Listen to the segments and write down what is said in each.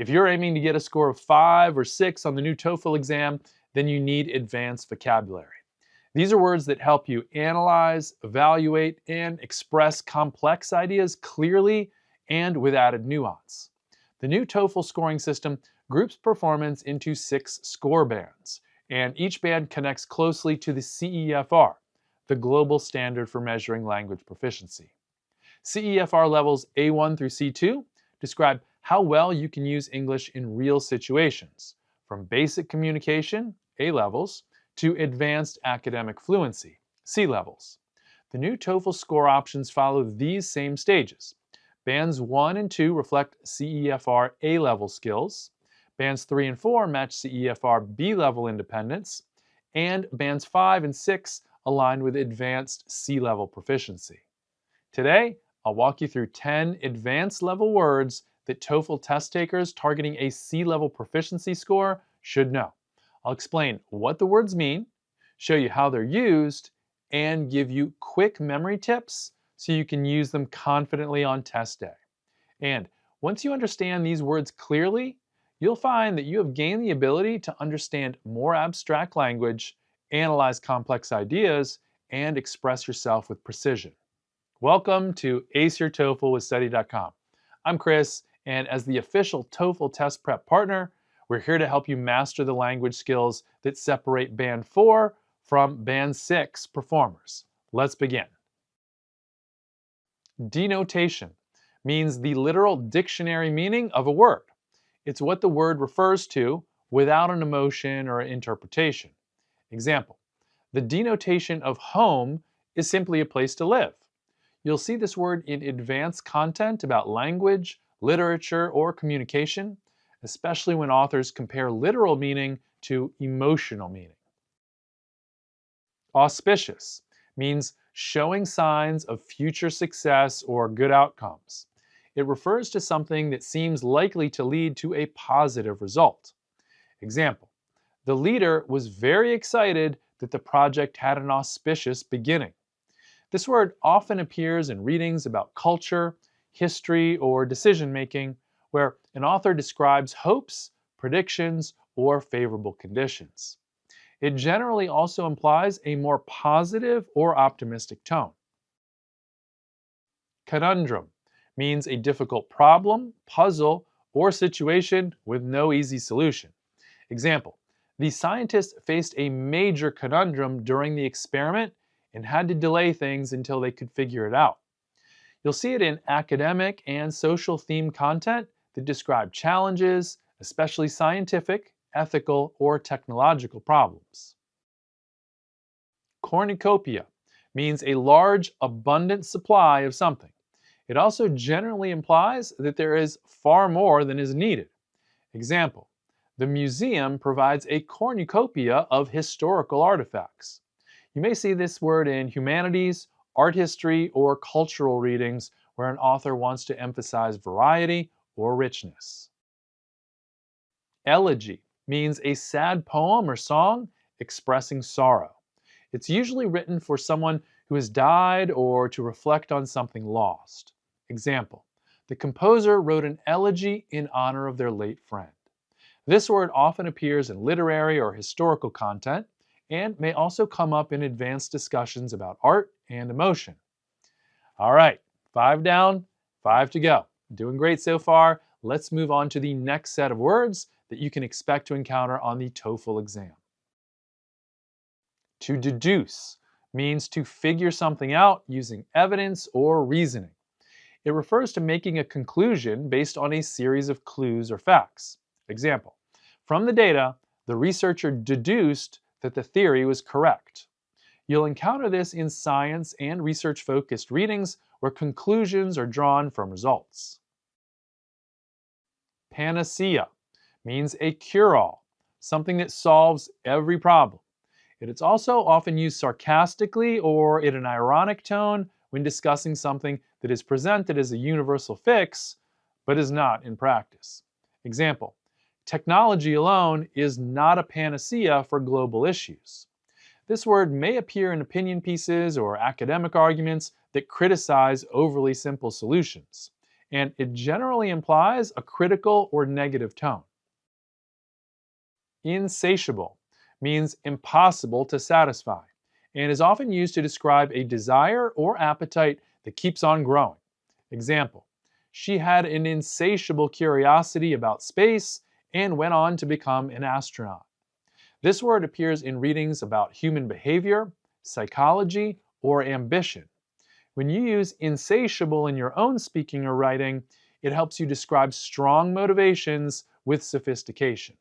If you're aiming to get a score of 5 or 6 on the new TOEFL exam, then you need advanced vocabulary. These are words that help you analyze, evaluate, and express complex ideas clearly and with added nuance. The new TOEFL scoring system groups performance into 6 score bands, and each band connects closely to the CEFR, the global standard for measuring language proficiency. CEFR levels A1 through C2 describe how well you can use English in real situations, from basic communication, A levels, to advanced academic fluency, C levels. The new TOEFL score options follow these same stages. Bands 1 and 2 reflect CEFR A-level skills. Bands 3 and 4 match CEFR B-level independence. And bands 5 and 6 align with advanced C-level proficiency. Today, I'll walk you through 10 advanced level words that TOEFL test takers targeting a C-level proficiency score should know. I'll explain what the words mean, show you how they're used, and give you quick memory tips so you can use them confidently on test day. And once you understand these words clearly, you'll find that you have gained the ability to understand more abstract language, analyze complex ideas, and express yourself with precision. Welcome to Ace Your TOEFL with Study.com. I'm Chris, and as the official TOEFL test prep partner, we're here to help you master the language skills that separate Band 4 from Band 6 performers. Let's begin. Denotation means the literal dictionary meaning of a word. It's what the word refers to without an emotion or interpretation. Example, the denotation of home is simply a place to live. You'll see this word in advanced content about language, literature, or communication, especially when authors compare literal meaning to emotional meaning. Auspicious means showing signs of future success or good outcomes. It refers to something that seems likely to lead to a positive result. Example, the leader was very excited that the project had an auspicious beginning. This word often appears in readings about culture, history, or decision-making, where an author describes hopes, predictions, or favorable conditions. It generally also implies a more positive or optimistic tone. Conundrum means a difficult problem, puzzle, or situation with no easy solution. Example, the scientists faced a major conundrum during the experiment and had to delay things until they could figure it out. You'll see it in academic and social themed content that describe challenges, especially scientific, ethical, or technological problems. Cornucopia means a large, abundant supply of something. It also generally implies that there is far more than is needed. Example, the museum provides a cornucopia of historical artifacts. You may see this word in humanities, art history, or cultural readings where an author wants to emphasize variety or richness. Elegy means a sad poem or song expressing sorrow. It's usually written for someone who has died or to reflect on something lost. Example, the composer wrote an elegy in honor of their late friend. This word often appears in literary or historical content and may also come up in advanced discussions about art and emotion. All right, 5 down, 5 to go. Doing great so far. Let's move on to the next set of words that you can expect to encounter on the TOEFL exam. To deduce means to figure something out using evidence or reasoning. It refers to making a conclusion based on a series of clues or facts. Example, from the data, the researcher deduced that the theory was correct. You'll encounter this in science and research-focused readings where conclusions are drawn from results. Panacea means a cure-all, something that solves every problem. It's also often used sarcastically or in an ironic tone when discussing something that is presented as a universal fix, but is not in practice. Example, technology alone is not a panacea for global issues. This word may appear in opinion pieces or academic arguments that criticize overly simple solutions. and it generally implies a critical or negative tone. Insatiable means impossible to satisfy and is often used to describe a desire or appetite that keeps on growing. Example, she had an insatiable curiosity about space and went on to become an astronaut. This word appears in readings about human behavior, psychology, or ambition. When you use insatiable in your own speaking or writing, it helps you describe strong motivations with sophistication.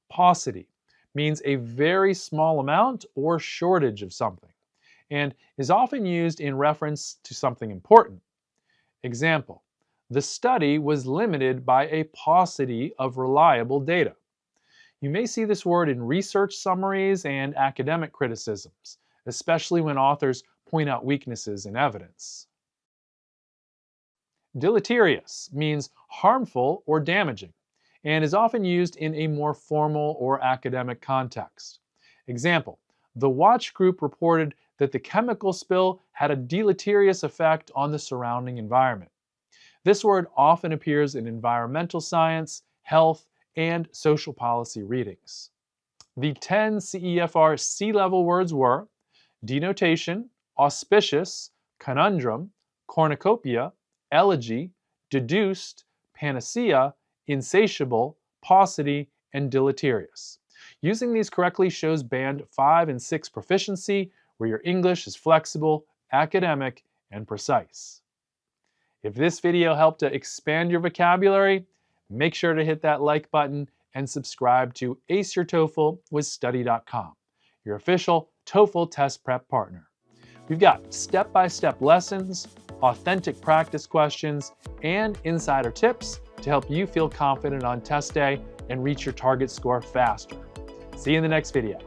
Paucity means a very small amount or shortage of something, and is often used in reference to something important. Example, the study was limited by a paucity of reliable data. You may see this word in research summaries and academic criticisms, especially when authors point out weaknesses in evidence. Deleterious means harmful or damaging, and is often used in a more formal or academic context. Example, the watch group reported that the chemical spill had a deleterious effect on the surrounding environment. This word often appears in environmental science, health, and social policy readings. The 10 CEFR C-level words were Denotation, Auspicious, Conundrum, Cornucopia, Elegy, Deduced, Panacea, Insatiable, Paucity, and Deleterious. Using these correctly shows band 5 and 6 proficiency, where your English is flexible, academic, and precise. If this video helped to expand your vocabulary, make sure to hit that like button and subscribe to Ace Your TOEFL with Study.com, your official TOEFL test prep partner. We've got step-by-step lessons, authentic practice questions, and insider tips to help you feel confident on test day and reach your target score faster. See you in the next video.